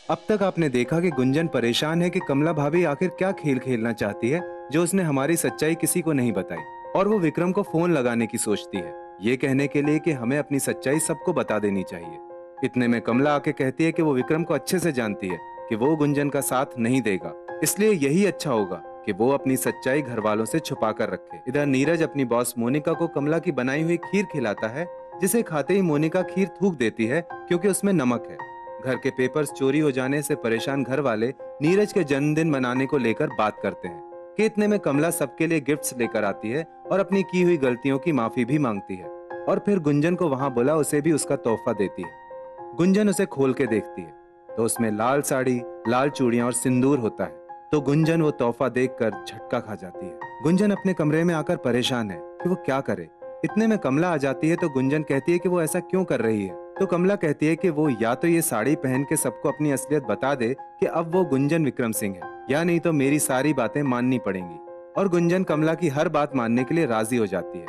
अब तक आपने देखा कि गुंजन परेशान है कि कमला भाभी आखिर क्या खेल खेलना चाहती है जो उसने हमारी सच्चाई किसी को नहीं बताई, और वो विक्रम को फोन लगाने की सोचती है, ये कहने के लिए कि हमें अपनी सच्चाई सबको बता देनी चाहिए। इतने में कमला आके कहती है कि वो विक्रम को अच्छे से जानती है कि वो गुंजन का साथ नहीं देगा, इसलिए यही अच्छा होगा कि वो अपनी सच्चाई घर वालों से छुपा कर रखे। इधर नीरज अपनी बॉस मोनिका को कमला की बनाई हुई खीर खिलाता है, जिसे खाते ही मोनिका खीर थूक देती है क्योंकि उसमें नमक है। घर के पेपर्स चोरी हो जाने से परेशान घर वाले नीरज के जन्मदिन मनाने को लेकर बात करते हैं कि इतने में कमला सबके लिए गिफ्ट्स लेकर आती है और अपनी की हुई गलतियों की माफी भी मांगती है, और फिर गुंजन को वहां बुला उसे भी उसका तोहफा देती है। गुंजन उसे खोल के देखती है तो उसमें लाल साड़ी, लाल चूड़ियां और सिंदूर होता है, तो गुंजन वो तोहफा देखकर झटका खा जाती है। गुंजन अपने कमरे में आकर परेशान है कि वो क्या करे। इतने में कमला आ जाती है तो गुंजन कहती है कि वो ऐसा क्यों कर रही है, तो कमला कहती है कि वो या तो ये साड़ी पहन के सबको अपनी असलियत बता दे कि अब वो गुंजन विक्रम सिंह है, या नहीं तो मेरी सारी बातें माननी पड़ेंगी। और गुंजन कमला की हर बात मानने के लिए राजी हो जाती है।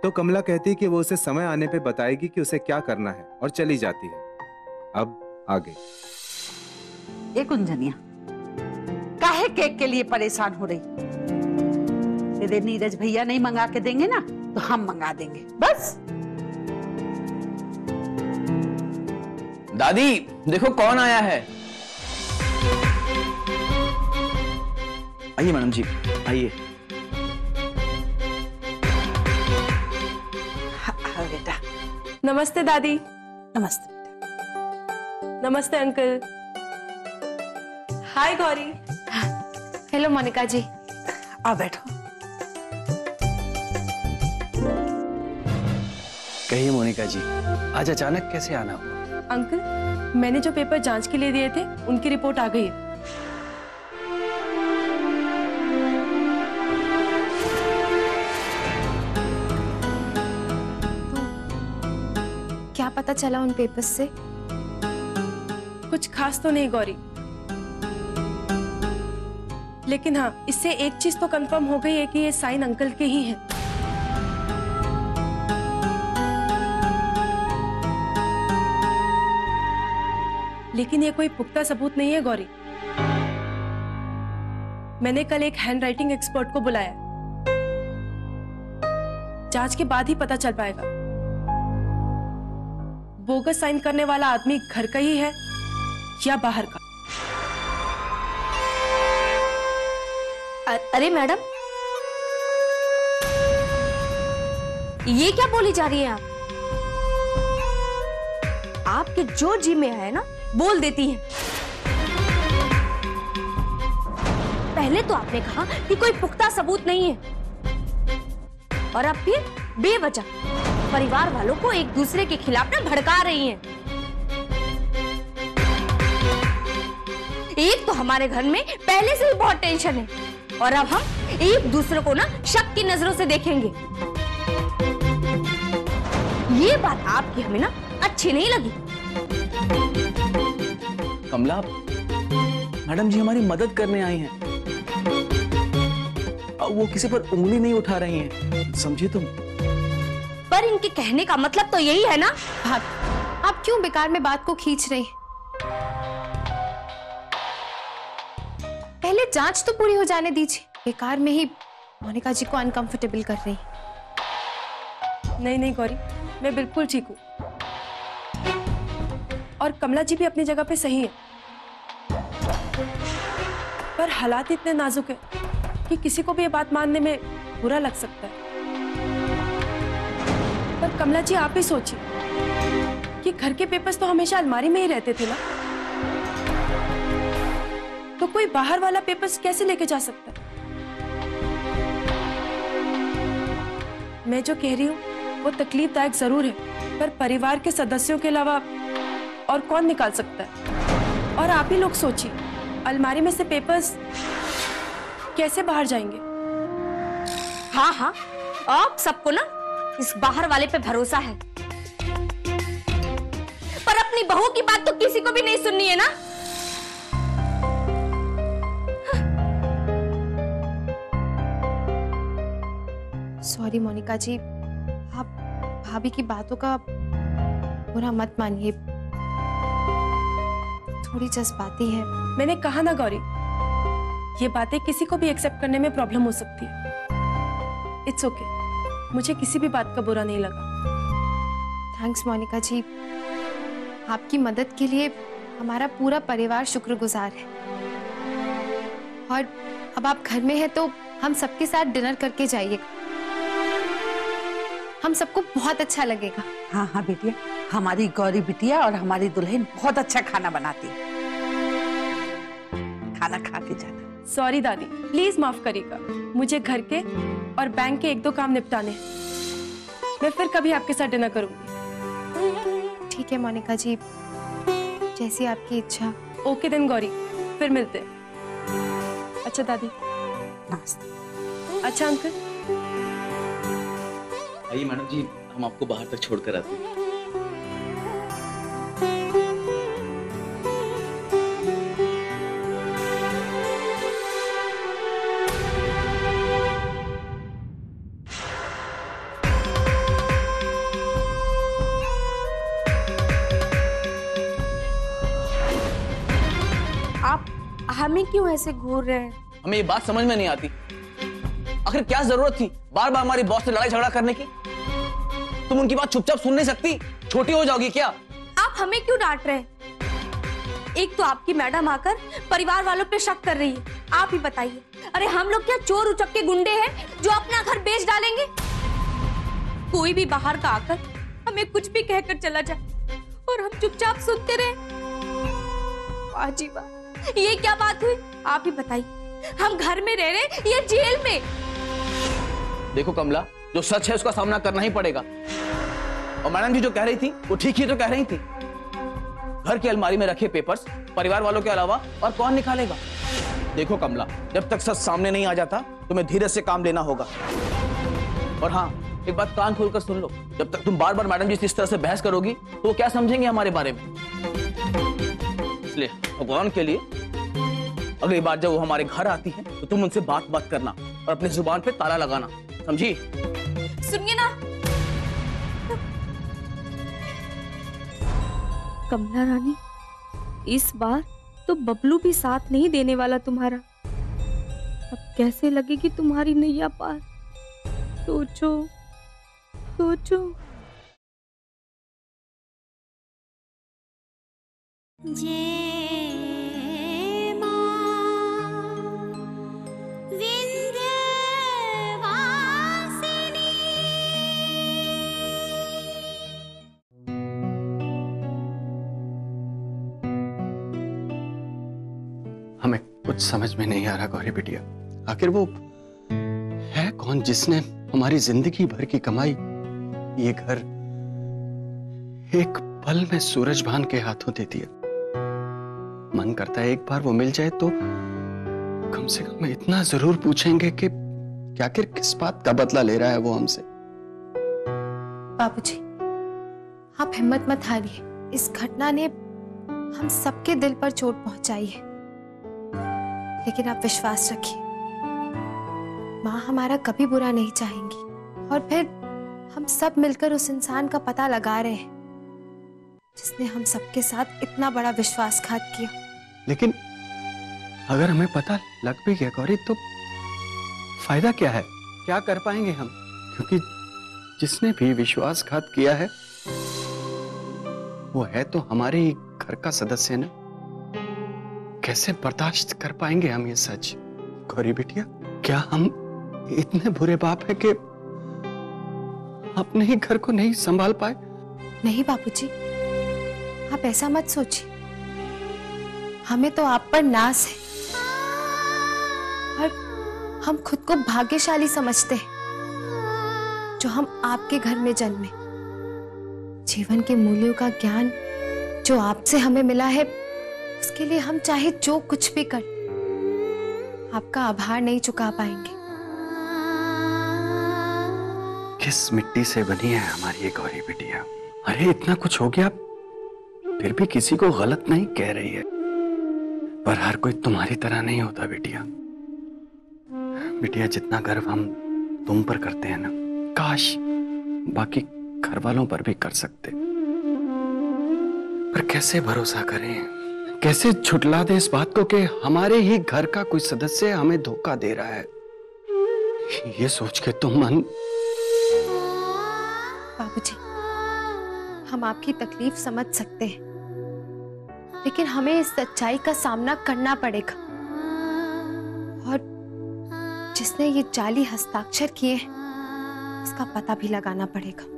तो कमला कहती है कि वो उसे समय आने पे बताएगी कि उसे क्या करना है, और चली जाती है। अब आगे। एक गुंजनिया काहे केक के लिए परेशान हो रही? तेरे नीरज भैया नहीं मंगा के देंगे ना तो हम मंगा देंगे, बस। दादी देखो कौन आया है। आइए मैडम जी, आइए। हाँ बेटा। नमस्ते दादी। नमस्ते बेटा। नमस्ते अंकल। हाय गौरी। हेलो मोनिका जी। आ बैठो। कहिए मोनिका जी, आज अचानक कैसे आना हुआ? अंकल, मैंने जो पेपर जांच के लिए दिए थे उनकी रिपोर्ट आ गई है। क्या पता चला उन पेपर्स से? कुछ खास तो नहीं गौरी, लेकिन हाँ, इससे एक चीज तो कंफर्म हो गई है कि ये साइन अंकल के ही हैं। लेकिन ये कोई पुख्ता सबूत नहीं है गौरी। मैंने कल एक हैंडराइटिंग एक्सपर्ट को बुलाया, जांच के बाद ही पता चल पाएगा बोगस साइन करने वाला आदमी घर का ही है या बाहर का। अरे मैडम, ये क्या बोली जा रही है आप? आपके जो जी में है ना बोल देती हैं। पहले तो आपने कहा कि कोई पुख्ता सबूत नहीं है, और अब फिर बेवजह परिवार वालों को एक दूसरे के खिलाफ ना भड़का रही हैं। एक तो हमारे घर में पहले से ही बहुत टेंशन है, और अब हम एक दूसरे को ना शक की नजरों से देखेंगे। ये बात आपकी हमें ना अच्छी नहीं लगी। कमला, मैडम जी हमारी मदद करने आई हैं। वो किसी पर उंगली नहीं उठा रही हैं, समझे तुम? पर इनके कहने का मतलब तो यही है ना। भाभी, आप क्यों बेकार में बात को खींच रही? पहले जांच तो पूरी हो जाने दीजिए। बेकार में ही मोनिका जी को अनकंफर्टेबल कर रही। नहीं नहीं गौरी, मैं बिल्कुल ठीक हूँ, और कमला जी भी अपनी जगह पे सही है। पर हालात इतने नाजुक है कि किसी को भी ये बात मानने में बुरा लग सकता है। पर कमला जी, आप ही सोचिए कि घर के पेपर्स तो हमेशा अलमारी में ही रहते थे ना, तो कोई बाहर वाला पेपर्स कैसे लेके जा सकता है? मैं जो कह रही हूँ वो तकलीफदायक जरूर है, पर परिवार के सदस्यों के अलावा और कौन निकाल सकता है? और आप ही लोग सोचिए, अलमारी में से पेपर्स कैसे बाहर जाएंगे? हाँ हाँ, आप सबको ना इस बाहर वाले पे भरोसा है, पर अपनी बहू की बात तो किसी को भी नहीं सुननी है ना। सॉरी मोनिका जी, आप भाभी की बातों का बुरा मत मानिए। थोड़ी जज्बाती है। मैंने कहा ना गौरी, ये बातें किसी को भी एक्सेप्ट करने में प्रॉब्लम हो सकती है। इट्स ओके, मुझे किसी भी बात का बुरा नहीं लगा। थैंक्स मोनिका जी, आपकी मदद के लिए हमारा पूरा परिवार शुक्रगुजार है। और अब आप घर में हैं तो हम सबके साथ डिनर करके जाइएगा, हम सबको बहुत अच्छा लगेगा। हाँ हाँ बिटिया, हमारी गौरी बिटिया और हमारी दुल्हन बहुत अच्छा खाना बनाती है, खाना खा के जाना। सॉरी दादी, प्लीज माफ करिएगा, मुझे घर के और बैंक के 1-2 काम निपटाने हैं। मैं फिर कभी आपके साथ डिनर करूंगी। ठीक है मोनिका जी, जैसी आपकी इच्छा। ओके देन गौरी, फिर मिलते हैं। अच्छा दादी। नमस्ते। अच्छा अंकल। आइए मैडम जी, हम आपको बाहर तक छोड़कर आते हैं। आप हमें क्यों ऐसे घूर रहे हैं? हमें ये बात समझ में नहीं आती, आखिर क्या जरूरत थी बार बार हमारी बॉस से लड़ाई झगड़ा करने की? तुम उनकी बात चुपचाप सुन नहीं सकती? छोटी हो जाओगी क्या? आप हमें क्यों डांट रहे हैं? एक तो आपकी मैडम आकर परिवार वालों पे शक कर रही है, आप ही बताइए। अरे हम लोग क्या चोर उचक्के गुंडे हैं जो अपना घर बेच डालेंगे? कोई भी बाहर का आकर हमें कुछ भी कहकर चला जाए और हम चुपचाप सुनते रहे। वाह जी वाह, ये क्या बात हुई? आप ही बताइए, हम घर में रह रहे या जेल में? देखो कमला, जो सच है उसका सामना करना ही पड़ेगा। और मैडम जी जो कह रही थी वो ठीक ही तो कह रही थी। घर की अलमारी में रखे पेपर्स परिवार वालों के अलावा और कौन निकालेगा? देखो कमला, जब तक सच सामने नहीं आ जाता तुम्हें धीरज से काम लेना होगा। और हाँ, एक बात कान खोलकर सुन लो, जब तक तुम बार बार मैडम जी से इस तरह से बहस करोगी तो वो क्या समझेंगे हमारे बारे में। इसलिए भगवान के लिए अगली बार जब वो हमारे घर आती है तो तुम उनसे बात बात करना और अपनी जुबान पे ताला लगाना, समझी? सुनिए ना कमला रानी, इस बार तो बबलू भी साथ नहीं देने वाला तुम्हारा। अब कैसे लगेगी तुम्हारी नैया पार? सोचो सोचो। हमें कुछ समझ में नहीं आ रहा गौरी बिटिया, आखिर वो है कौन जिसने हमारी जिंदगी भर की कमाई, ये घर एक पल में सूरजभान के हाथों दे दिया। मन करता है एक बार वो मिल जाए तो कम से कम इतना जरूर पूछेंगे कि आखिर किस बात का बदला ले रहा है वो हमसे। बाबूजी, आप हिम्मत मत हारिए, इस घटना ने हम सबके दिल पर चोट पहुंचाई है, लेकिन आप विश्वास रखिए, माँ हमारा कभी बुरा नहीं चाहेंगी। और फिर हम सब मिलकर उस इंसान का पता लगा रहे हैं जिसने हम सबके साथ इतना बड़ा विश्वासघात किया। लेकिन अगर हमें पता लग भी गया गौरी तो फायदा क्या है? क्या कर पाएंगे हम? क्योंकि जिसने भी विश्वासघात किया है वो है तो हमारे ही घर का सदस्य ना। कैसे बर्दाश्त कर पाएंगे हम ये सच? गौरी बिटिया, क्या हम इतने बुरे बाप हैं कि अपने ही घर को नहीं संभाल पाए? नहीं बाबूजी, आप ऐसा मत सोचिए, हमें तो आप पर नाज है और हम खुद को भाग्यशाली समझते हैं जो हम आपके घर में जन्मे। जीवन के मूल्यों का ज्ञान जो आपसे हमें मिला है, उसके लिए हम चाहे जो कुछ भी कर, आपका आभार नहीं चुका पाएंगे। किस मिट्टी से बनी है हमारी ये गौरी बिटिया? अरे इतना कुछ हो गया फिर भी किसी को गलत नहीं कह रही है। पर हर कोई तुम्हारी तरह नहीं होता बिटिया। बिटिया, जितना गर्व हम तुम पर करते हैं ना, काश बाकी घर वालों पर भी कर सकते। पर कैसे भरोसा करें कैसे झुठला दे इस बात को कि हमारे ही घर का कोई सदस्य हमें धोखा दे रहा है। ये सोच के तुम मन। बाबूजी, हम आपकी तकलीफ समझ सकते हैं, लेकिन हमें इस सच्चाई का सामना करना पड़ेगा और जिसने ये जाली हस्ताक्षर किए उसका पता भी लगाना पड़ेगा।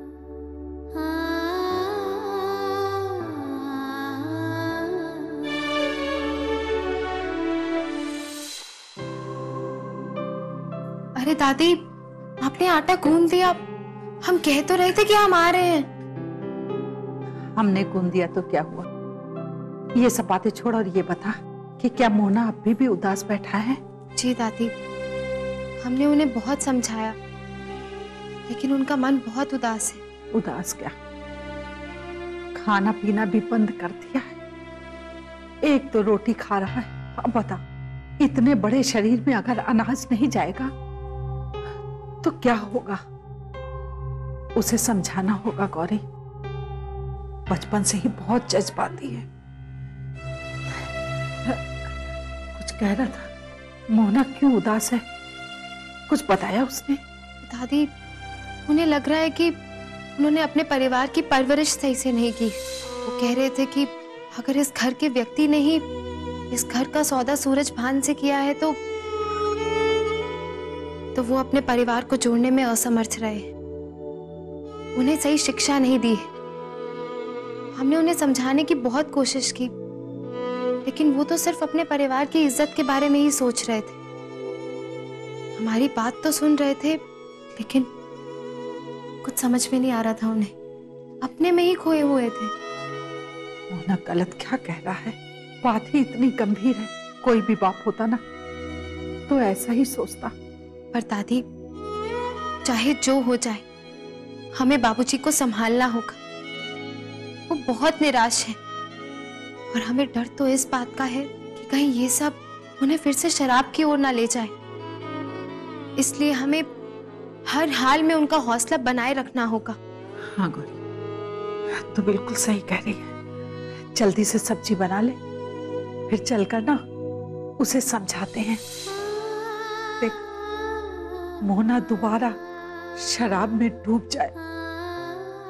अरे दादी, आपने आटा गूंद दिया। हम कह तो रहे थे कि हम आ रहे हैं। हमने गूंद दिया तो क्या हुआ? ये सब बातें छोड़ और ये बता कि क्या मोना अभी भी उदास बैठा है? जी दादी, हमने उन्हें बहुत समझाया, लेकिन उनका मन बहुत उदास है। उदास क्या? खाना पीना भी बंद कर दिया है। एक तो रोटी खा रहा है। अब बता, इतने बड़े शरीर में अगर अनाज नहीं जाएगा तो क्या होगा? उसे समझाना होगा गौरी। बचपन से ही बहुत जज्बाती है। कुछ कह रहा था। मोना क्यों उदास है? कुछ बताया उसने? दादी, उन्हें लग रहा है कि उन्होंने अपने परिवार की परवरिश सही से नहीं की। वो कह रहे थे कि अगर इस घर के व्यक्ति ने ही इस घर का सौदा सूरज भान से किया है तो वो अपने परिवार को जोड़ने में असमर्थ रहे। उन्हें सही शिक्षा नहीं दी। हमने उन्हें समझाने की बहुत कोशिश की, लेकिन वो तो सिर्फ अपने परिवार की इज्जत के बारे में ही सोच रहे थे। हमारी बात तो सुन रहे थे, लेकिन कुछ समझ में नहीं आ रहा था उन्हें। अपने में ही खोए हुए थे। मोना गलत क्या कह रहा है? बात ही इतनी गंभीर है। कोई भी बाप होता ना तो ऐसा ही सोचता। पर दादी, चाहे जो हो जाए, हमें बाबूजी को संभालना होगा। वो बहुत निराश है और हमें डर तो इस बात का है कि कहीं ये सब उन्हें फिर से शराब की ओर ना ले जाए। इसलिए हमें हर हाल में उनका हौसला बनाए रखना होगा। हाँ गौरी, तो बिल्कुल सही कह रही है। जल्दी से सब्जी बना ले, फिर चलकर ना उसे समझाते हैं। देख, मोना दोबारा शराब में डूब जाए,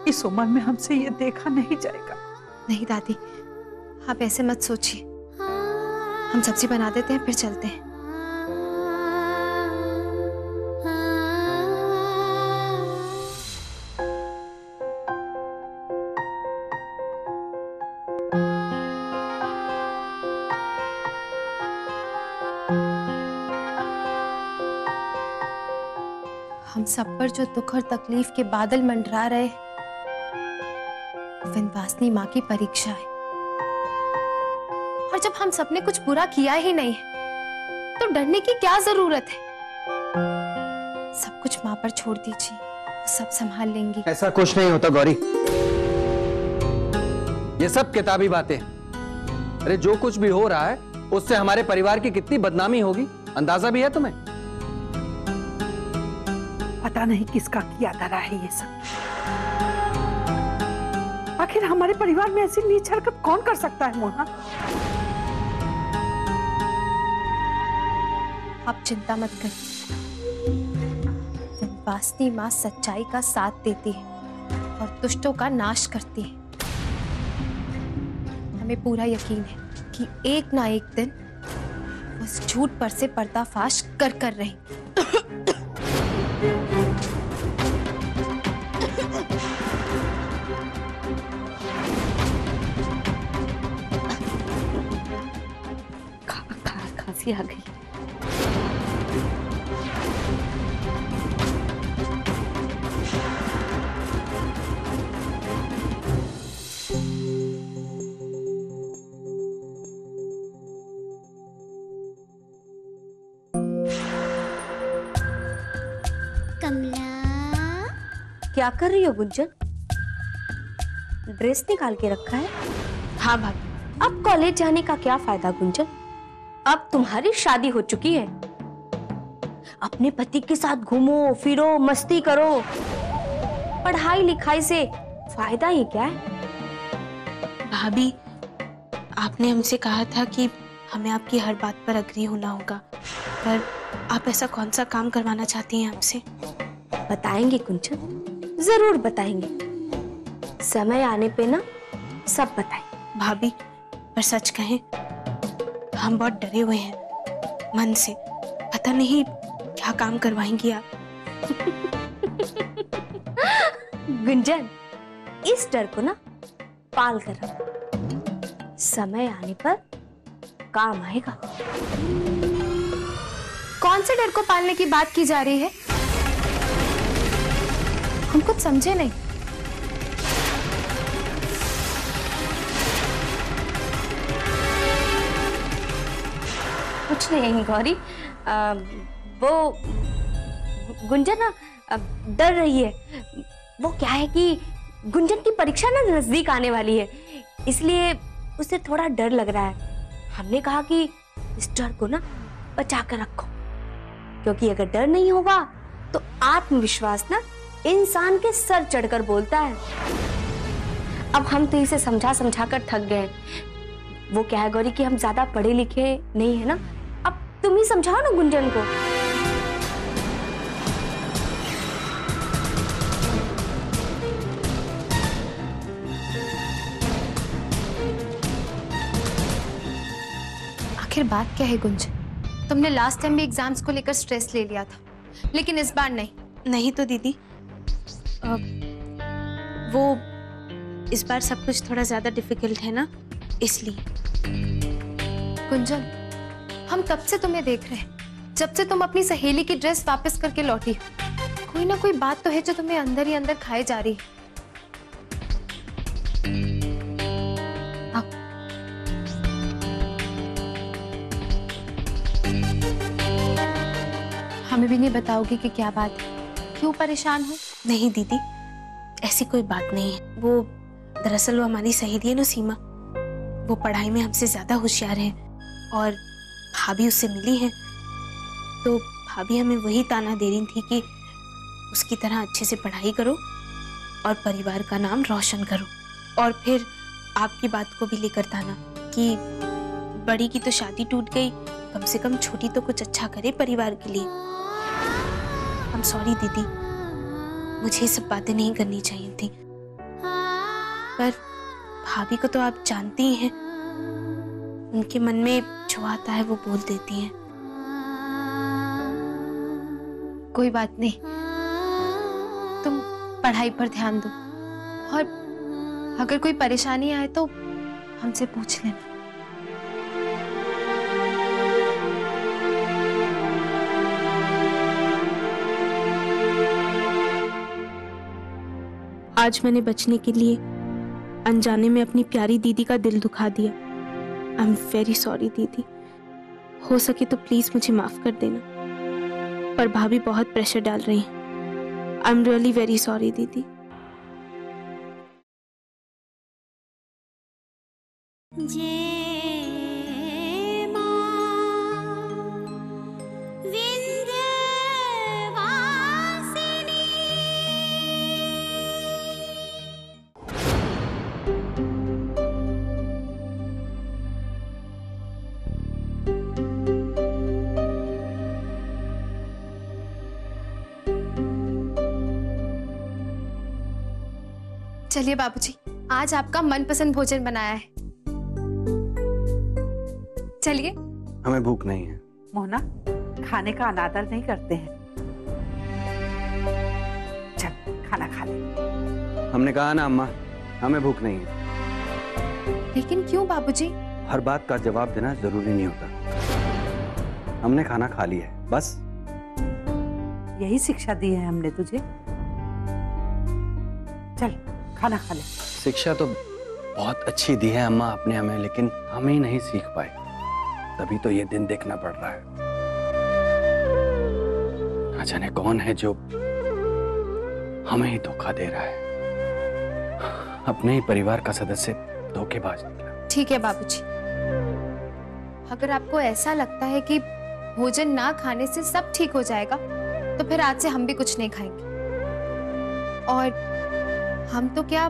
इस उम्र में हमसे ये देखा नहीं जाएगा। नहीं दादी, आप ऐसे मत सोचिए। हम सब्जी बना देते हैं, फिर चलते हैं। हम सब पर जो दुख और तकलीफ के बादल मंडरा रहे, विंध्यवासिनी माँ की परीक्षा है। और जब हम सबने कुछ बुरा किया ही नहीं तो डरने की क्या जरूरत है? सब कुछ माँ पर छोड़ दीजिए, वो सब संभाल लेंगी। ऐसा कुछ नहीं होता गौरी, ये सब किताबी बातें। अरे जो कुछ भी हो रहा है उससे हमारे परिवार की कितनी बदनामी होगी, अंदाजा भी है तुम्हें? पता नहीं किसका किया धरा है ये सब। आखिर हमारे परिवार में ऐसी नीच हरकत कौन कर सकता है मोना? आप चिंता मत करिए। विंध्यवासिनी माँ सच्चाई का साथ देती है और दुष्टों का नाश करती है। हमें पूरा यकीन है कि एक ना एक दिन उस झूठ पर से पर्दाफाश कर रहेंगे। खांसी आ गई। कमला, क्या कर रही हो गुंजन? ड्रेस निकाल के रखा है? हाँ भाभी, अब कॉलेज जाने का क्या फायदा गुंजन? अब तुम्हारी शादी हो चुकी है। अपने पति के साथ घूमो फिरो, मस्ती करो। पढ़ाई लिखाई से फायदा ही क्या है? भाभी, आपने हमसे कहा था कि हमें आपकी हर बात पर अग्री होना होगा, पर आप ऐसा कौन सा काम करवाना चाहती हैं हमसे? बताएंगे कुंचन, जरूर बताएंगे। समय आने पे ना सब बताएंगे। भाभी, पर सच कहें हम बहुत डरे हुए हैं मन से। पता नहीं क्या काम करवाएंगी आप। गुंजन, इस डर को ना पाल कर रखो, समय आने पर काम आएगा। कौन से डर को पालने की बात की जा रही है? हम कुछ समझे नहीं। कुछ नहीं गौरी, वो गुंजन ना डर रही है। वो क्या है कि गुंजन की परीक्षा ना नजदीक आने वाली है, इसलिए उसे थोड़ा डर लग रहा है। हमने कहा कि इस डर को ना बचा कर रखो, क्योंकि अगर डर नहीं होगा तो आत्मविश्वास ना इंसान के सर चढ़कर बोलता है। अब हम तो इसे समझा समझा कर थक गए। वो क्या है गौरी कि हम ज्यादा पढ़े लिखे नहीं है ना, अब तुम ही समझाओ ना गुंजन को। आखिर बात क्या है गुंजन? तुमने लास्ट टाइम भी एग्जाम्स को लेकर स्ट्रेस ले लिया था, लेकिन इस बार नहीं। नहीं तो दीदी, वो इस बार सब कुछ थोड़ा ज्यादा डिफिकल्ट है ना, इसलिए। गुंजन, हम तब से तुम्हें देख रहे हैं, जब से तुम अपनी सहेली की ड्रेस वापस करके लौटी। कोई ना कोई बात तो है जो तुम्हें अंदर ही अंदर खाए जा रही है। हमें भी नहीं बताओगी कि क्या बात है? क्यों परेशान हो? नहीं दीदी, ऐसी कोई बात नहीं है। वो दरअसल वो हमारी सहेली है ना सीमा, वो पढ़ाई में हमसे ज्यादा होशियार है और भाभी उससे मिली है, तो भाभी हमें वही ताना दे रही थी कि उसकी तरह अच्छे से पढ़ाई करो और परिवार का नाम रोशन करो। और फिर आपकी बात को भी लेकर ताना कि बड़ी की तो शादी टूट गई, कम से कम छोटी तो कुछ अच्छा करे परिवार के लिए। I'm sorry दीदी, मुझे ये सब बातें नहीं करनी चाहिए थी, पर भाभी को तो आप जानती ही हैं, उनके मन में जो आता है वो बोल देती हैं। कोई बात नहीं, तुम पढ़ाई पर ध्यान दो और अगर कोई परेशानी आए तो हमसे पूछ लेना। आज मैंने बचने के लिए अनजाने में अपनी प्यारी दीदी का दिल दुखा दिया। आई एम वेरी सॉरी दीदी, हो सके तो प्लीज मुझे माफ कर देना, पर भाभी बहुत प्रेशर डाल रही हैं। I am really very sorry दीदी। चलिए बाबूजी, आज आपका मनपसंद भोजन बनाया है। चलिए। हमें भूख नहीं है। मोना, खाने का अनादर नहीं करते हैं। चल खाना खा ले। हमने कहा ना अम्मा, हमें भूख नहीं है। लेकिन क्यों बाबूजी? हर बात का जवाब देना जरूरी नहीं होता। हमने खाना खा लिया है, बस। यही शिक्षा दी है हमने तुझे। चल खाना खा ले। शिक्षा तो बहुत अच्छी दी है अम्मा आपने हमें, लेकिन हम ही नहीं सीख पाए, तभी तो ये दिन देखना पड़ रहा है। ना जाने कौन है जो हमें ही धोखा दे रहा है। अपने ही परिवार का सदस्य धोखेबाज निकला। ठीक है बाबूजी, अगर आपको ऐसा लगता है कि भोजन ना खाने से सब ठीक हो जाएगा, तो फिर आज से हम भी कुछ नहीं खाएंगे। और हम तो क्या,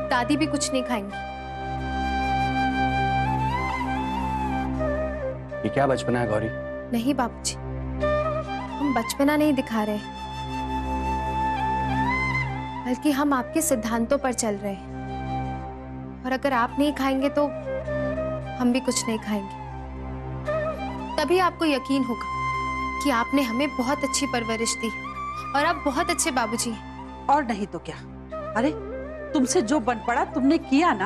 दादी भी कुछ नहीं खाएंगे। ये क्या बचपना है गौरी? नहीं बाबूजी, हम बचपना नहीं दिखा रहे, बल्कि हम आपके सिद्धांतों पर चल रहे हैं। और अगर आप नहीं खाएंगे तो हम भी कुछ नहीं खाएंगे। तभी आपको यकीन होगा कि आपने हमें बहुत अच्छी परवरिश दी और आप बहुत अच्छे बाबूजी हैं। और नहीं तो क्या। अरे तुमसे जो बन पड़ा तुमने किया ना।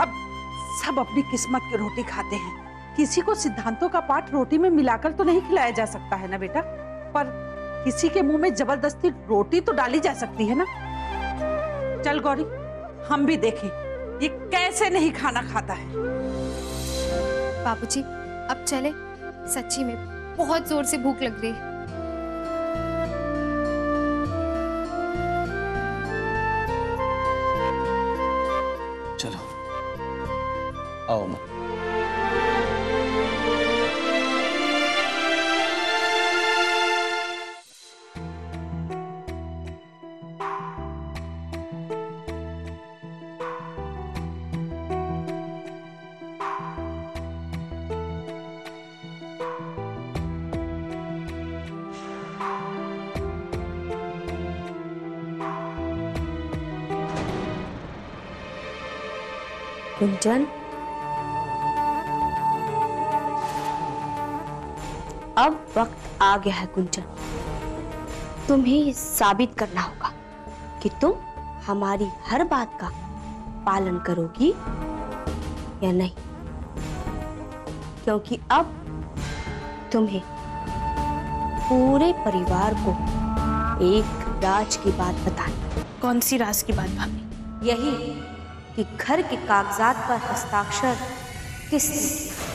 अब सब अपनी किस्मत की रोटी खाते हैं। किसी को सिद्धांतों का पाठ रोटी में मिलाकर तो नहीं खिलाया जा सकता है ना बेटा, पर किसी के मुंह में जबरदस्ती रोटी तो डाली जा सकती है ना। चल गौरी, हम भी देखें ये कैसे नहीं खाना खाता है। बाबूजी अब चले, सच्ची में बहुत जोर से भूख लग रही है। चलो आओ माँ। गुंजन, अब वक्त आ गया है गुंजन, तुम्हें ये साबित करना होगा कि तुम हमारी हर बात का पालन करोगी या नहीं, क्योंकि अब तुम्हें पूरे परिवार को एक राज की बात बतानी। कौन सी राज की बात भाभी? यही कि घर के कागजात पर हस्ताक्षर किसने किए।